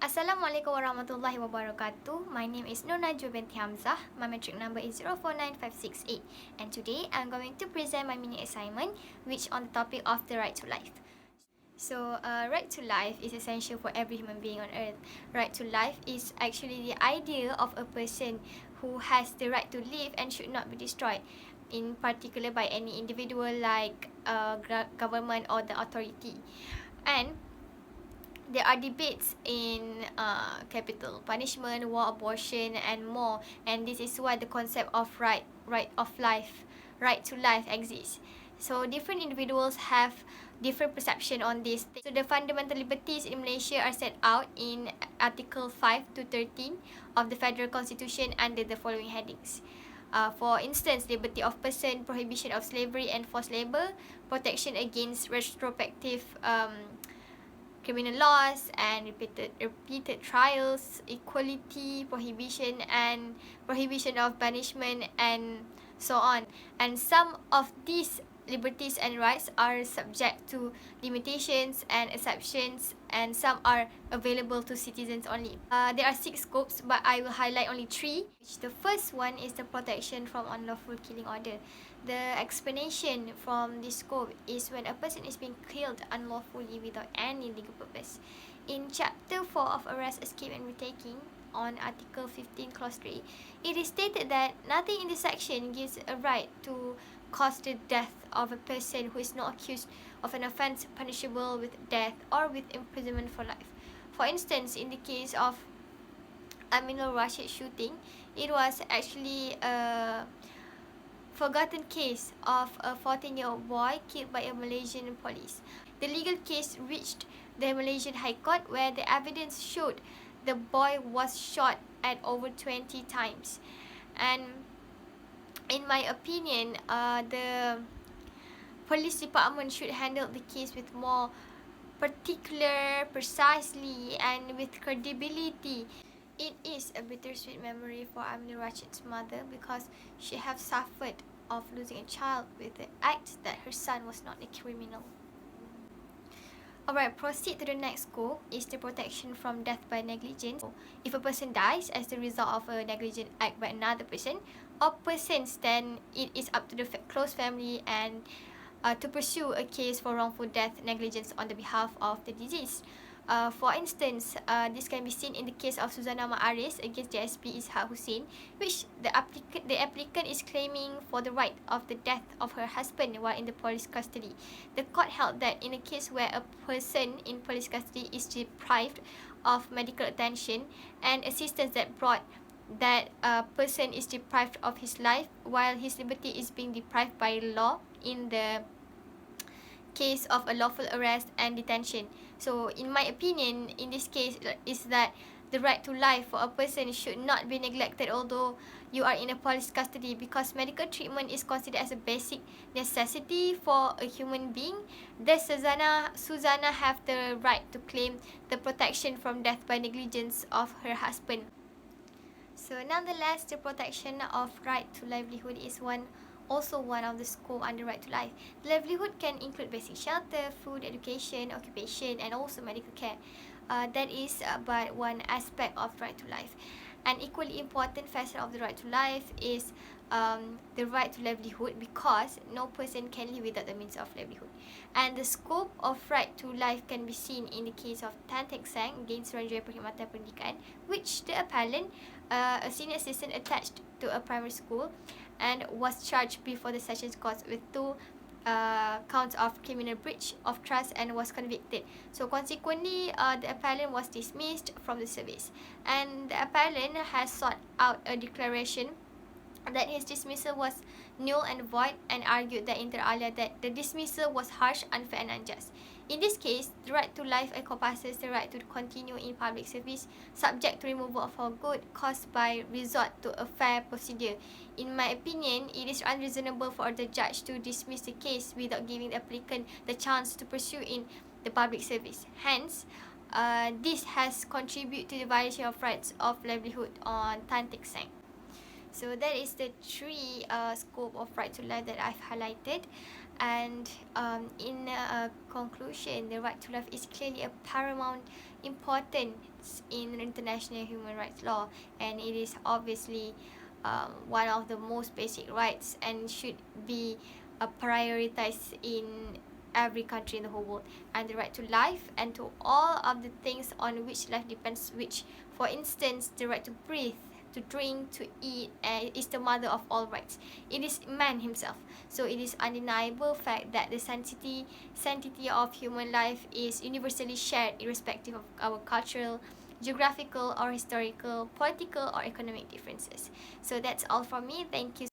Assalamualaikum warahmatullahi wabarakatuh. My name is Nur Najwa binti Hamzah. My metric number is 049568. And today I'm going to present my mini assignment, which on the topic of the right to life. So, right to life is essential for every human being on earth. Right to life is actually the idea of a person who has the right to live and should not be destroyed, in particular by any individual like government or the authority. And there are debates in capital punishment, war, abortion, and more. And this is why the concept of right to life exists. So different individuals have different perception on this. So the fundamental liberties in Malaysia are set out in Article 5 to 13 of the Federal Constitution under the following headings. For instance, liberty of person, prohibition of slavery and forced labour, protection against retrospective criminal laws and repeated trials, equality, prohibition of banishment, and so on. And some of these liberties and rights are subject to limitations and exceptions, and some are available to citizens only. There are 6 scopes, but I will highlight only 3. The first one is the protection from unlawful killing order. The explanation from this scope is when a person is being killed unlawfully without any legal purpose. In Chapter 4 of Arrest, Escape and Retaking, on Article 15, Clause 3, it is stated that nothing in this section gives a right to cause the death of a person who is not accused of an offence punishable with death or with imprisonment for life. For instance, in the case of Aminul Rashid shooting, it was actually a forgotten case of a 14-year-old boy killed by a Malaysian police. The legal case reached the Malaysian High Court, where the evidence showed the boy was shot at over 20 times. And in my opinion, the police department should handle the case with more particular, precisely, and with credibility. It is a bittersweet memory for Aminul Rashid's mother, because she have suffered of losing a child with the act that her son was not a criminal. Alright, proceed to the next scope is the protection from death by negligence. If a person dies as the result of a negligent act by another person or persons, then it is up to the close family and to pursue a case for wrongful death negligence on the behalf of the deceased. For instance, this can be seen in the case of Suzana Ma'aris against JSP Ishak Hussein, which the applicant is claiming for the right of the death of her husband while in the police custody. The court held that in a case where a person in police custody is deprived of medical attention and assistance that brought that person is deprived of his life while his liberty is being deprived by law in the case of a lawful arrest and detention. So in my opinion, in this case, is that the right to life for a person should not be neglected although you are in a police custody, because medical treatment is considered as a basic necessity for a human being. Does Suzana have the right to claim the protection from death by negligence of her husband? So nonetheless, the protection of right to livelihood is also one of the scope under right to life. Livelihood can include basic shelter, food, education, occupation, and also medical care. That is but one aspect of right to life. An equally important facet of the right to life is the right to livelihood, because no person can live without the means of livelihood. And the scope of right to life can be seen in the case of Tan Teck Sang against Suruhanjaya Perkhidmatan Pendidikan, which the appellant, a senior assistant attached to a primary school, and was charged before the Sessions Court with 2 counts of criminal breach of trust and was convicted. So consequently, the appellant was dismissed from the service, and the appellant has sought out a declaration that his dismissal was null and void, and argued that inter alia that the dismissal was harsh, unfair, and unjust. In this case, the right to life encompasses the right to continue in public service subject to removal for good caused by resort to a fair procedure. In my opinion, it is unreasonable for the judge to dismiss the case without giving the applicant the chance to pursue in the public service. Hence, this has contributed to the violation of rights of livelihood on Tan Teck Sang. So that is the 3 scope of right to life that I've highlighted. And in conclusion, the right to life is clearly a paramount importance in international human rights law, and it is obviously one of the most basic rights and should be prioritized in every country in the whole world. And the right to life and to all of the things on which life depends, which, for instance, the right to breathe, to drink, to eat, is the mother of all rights. It is man himself. So it is undeniable fact that the sanctity of human life is universally shared irrespective of our cultural, geographical or historical, political or economic differences. So that's all from me. Thank you.